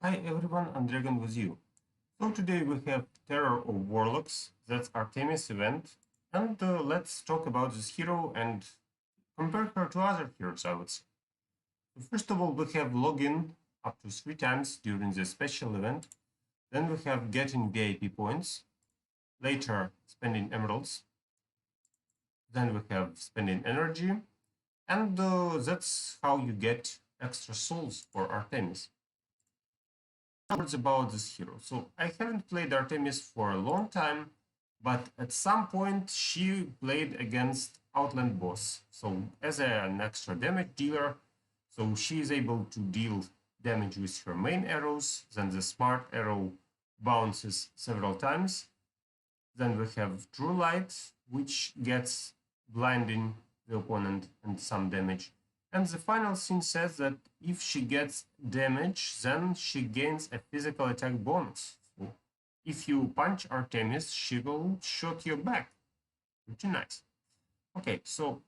Hi everyone, I'm Dragon with you. So today we have Terror of Warlocks, that's Artemis event, and let's talk about this hero and compare her to other heroes, I would say. So first of all, we have login up to 3 times during the special event, then we have getting VIP points, later spending emeralds, then we have spending energy, and that's how you get extra souls for Artemis. Words about this hero. So I haven't played Artemis for a long time, but at some point she played against Outland boss. So as an extra damage dealer, so she is able to deal damage with her main arrows, then the smart arrow bounces several times. Then we have True Light, which gets blinding the opponent and some damage. And the final scene says that if she gets damage, then she gains a physical attack bonus. So if you punch Artemis, she will shoot you back. Pretty nice. Okay, so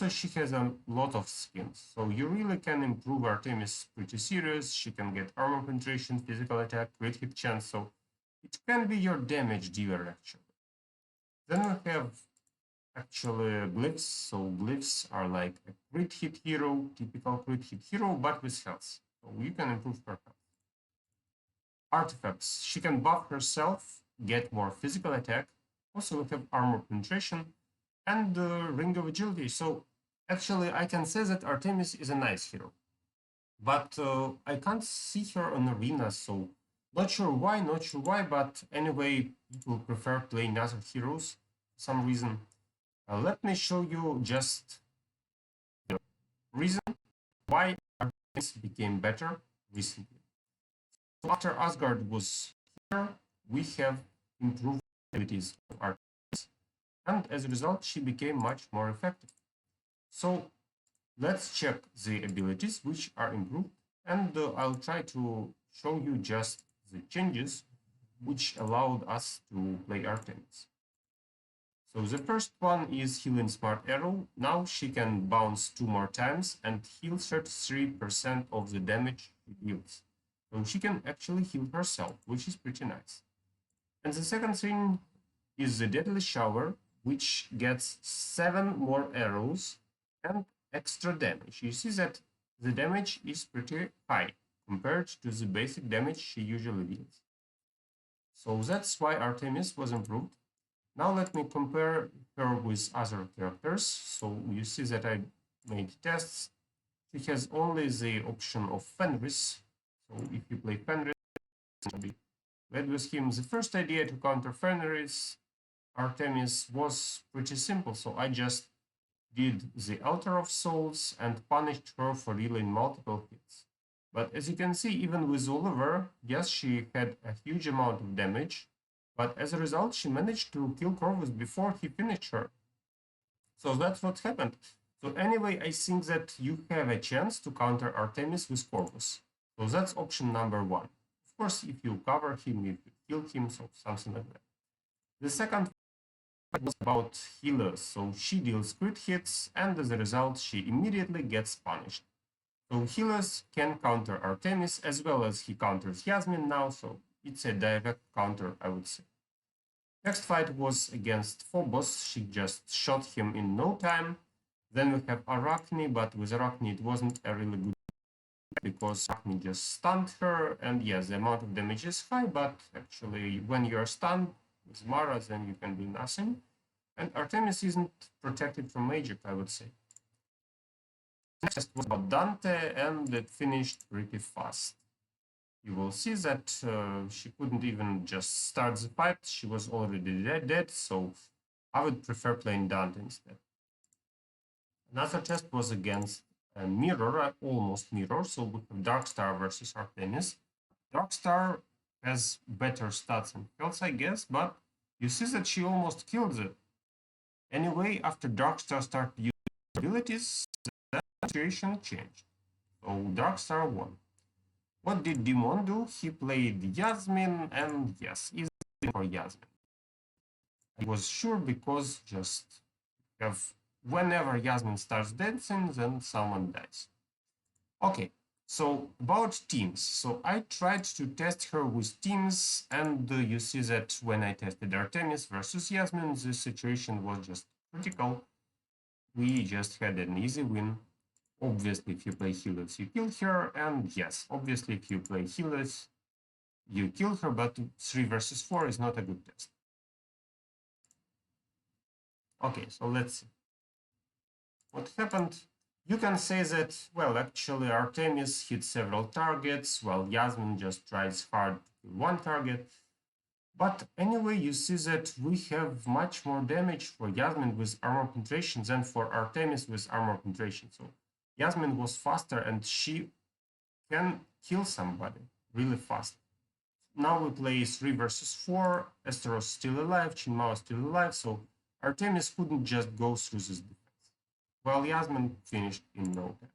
she has a lot of skins. So you really can improve Artemis pretty serious. She can get armor penetration, physical attack, crit hit chance. So it can be your damage dealer actually. Then we have actually glyphs. So glyphs are like a crit hit hero, typical crit hit hero, but with health. So you can improve her health. Artifacts. She can buff herself, get more physical attack. Also we have armor penetration and ring of agility. So actually I can say that Artemis is a nice hero. But I can't see her on arena, so not sure why, but anyway, people prefer playing other heroes for some reason. Let me show you just the reason why Artemis became better recently. So after Asgard was here, we have improved abilities of Artemis, and as a result, she became much more effective. So let's check the abilities which are improved, and I'll try to show you just the changes which allowed us to play Artemis. So the first one is healing smart arrow. Now she can bounce 2 more times and heal 33% of the damage she deals. So she can actually heal herself, which is pretty nice. And the second thing is the deadly shower, which gets 7 more arrows and extra damage. You see that the damage is pretty high compared to the basic damage she usually deals. So that's why Artemis was improved. Now let me compare her with other characters. So you see that I made tests. She has only the option of Fenris. So if you play Fenris, it's going to be played with him. The first idea to counter Fenris Artemis was pretty simple. So I just did the Altar of Souls and punished her for dealing multiple hits. But as you can see, even with Oliver, yes, she had a huge amount of damage, but as a result, she managed to kill Corvus before he finished her. So that's what happened. So anyway, I think that you have a chance to counter Artemis with Corvus. So that's option number 1. Of course, if you cover him, if you kill him, so something like that. The second was about healers. So she deals crit hits, and as a result, she immediately gets punished. So healers can counter Artemis as well as he counters Yasmine now, so it's a direct counter, I would say. Next fight was against Phobos. She just shot him in no time. Then we have Arachne, but with Arachne it wasn't a really good because Arachne just stunned her, and yes, the amount of damage is high, but actually when you're stunned with Mara, then you can do nothing. And Artemis isn't protected from magic, I would say. Next was about Dante, and it finished pretty fast. You will see that she couldn't even just start the fight. She was already dead, so I would prefer playing Dante instead. Another test was against a mirror, almost mirror, so we have DarkStar versus Artemis. DarkStar has better stats and health, I guess, but you see that she almost killed it. Anyway, after DarkStar started using abilities, the situation changed. So DarkStar won. What did Demon do? He played Yasmine, and yes, easy for Yasmine. I was sure because just have whenever Yasmine starts dancing, then someone dies. Okay, So about teams. So I tried to test her with teams, and you see that when I tested Artemis versus Yasmine, the situation was just critical. We just had an easy win. Obviously, if you play healers, you kill her, and yes, obviously, if you play healers, you kill her, but 3 versus 4 is not a good test. Okay, so let's see. What happened? You can say that, well, actually Artemis hit several targets, while Yasmine just tries hard to kill one target. But anyway, you see that we have much more damage for Yasmine with armor penetration than for Artemis with armor penetration. So Yasmine was faster and she can kill somebody really fast. Now we play 3 versus 4. Esteros still alive, Chinmao still alive, so Artemis couldn't just go through this defense. While Yasmin finished in no time.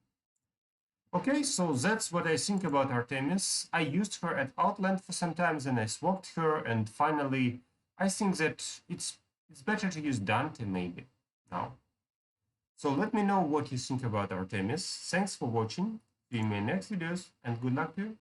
Okay, so that's what I think about Artemis. I used her at Outland for some time, then I swapped her, and finally, I think that it's better to use Dante maybe now. So let me know what you think about Artemis. Thanks for watching. See you in my next videos, and good luck to you.